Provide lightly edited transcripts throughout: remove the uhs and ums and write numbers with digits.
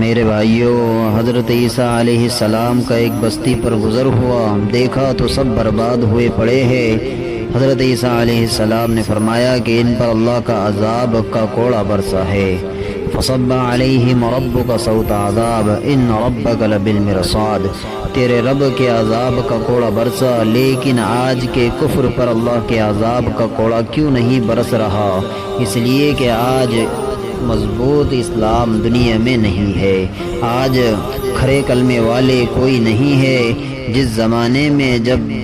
میرے بھائیوں، حضرت عیسیٰ علیہ السلام کا ایک بستی پر گزر ہوا، دیکھا تو سب برباد ہوئے پڑے ہیں۔ حضرت عیسیٰ علیہ السلام نے فرمایا کہ ان پر اللہ کا عذاب کا کوڑا برسا ہے۔ فصب علیہم ربک صوت عذاب ان ربک لبالمرصاد، تیرے رب کے عذاب کا کوڑا برسا، لیکن آج کے کفر پر اللہ کے عذاب کا کوڑا کیوں نہیں برس رہا؟ اس لیے کہ آج مضبوط اسلام دنیا میں نہیں ہے، آج کھرے کلمے والے کوئی نہیں ہے۔ جس زمانے میں،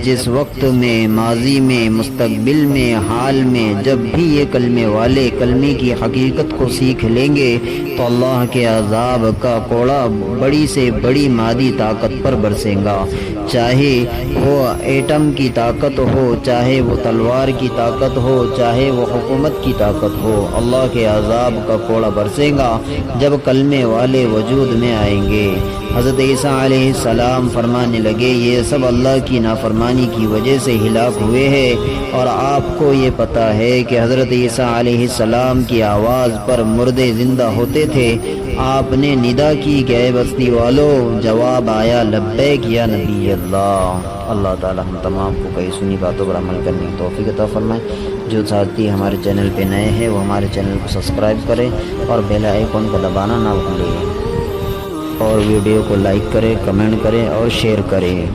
جس وقت میں، ماضی میں، مستقبل میں، حال میں، جب بھی یہ کلمے والے کلمے کی حقیقت کو سیکھ لیں گے تو اللہ کے عذاب کا کوڑا بڑی سے بڑی مادی طاقت پر برسے گا، چاہے وہ ایٹم کی طاقت ہو، چاہے وہ تلوار کی طاقت ہو، چاہے وہ حکومت کی طاقت ہو، اللہ کے عذاب کا کوڑا برسے گا جب کلمے والے وجود میں آئیں گے۔ حضرت عیسیٰ علیہ السلام فرمانے لگے، یہ سب اللہ کی نافرمانی کی وجہ سے ہلاک ہوئے ہیں، اور آپ کو یہ پتہ ہے کہ حضرت عیسیٰ علیہ السلام کی آواز پر مردے زندہ ہوتے تھے۔ آپ نے ندا کی کہ اے بستی والو، جواب آیا لبیک یا نبی اللہ۔ اللہ تعالی ہم تمام کو کئی سنی باتوں پر عمل کرنے کی توفیق عطا فرمائے۔ جو ساتھی ہمارے چینل پہ نئے ہیں وہ ہمارے چینل کو سبسکرائب کریں اور بیل آئیکن کو دبانا نہ بھولیں، اور ویڈیو کو لائک کریں، کمنٹ کریں اور شیئر کریں۔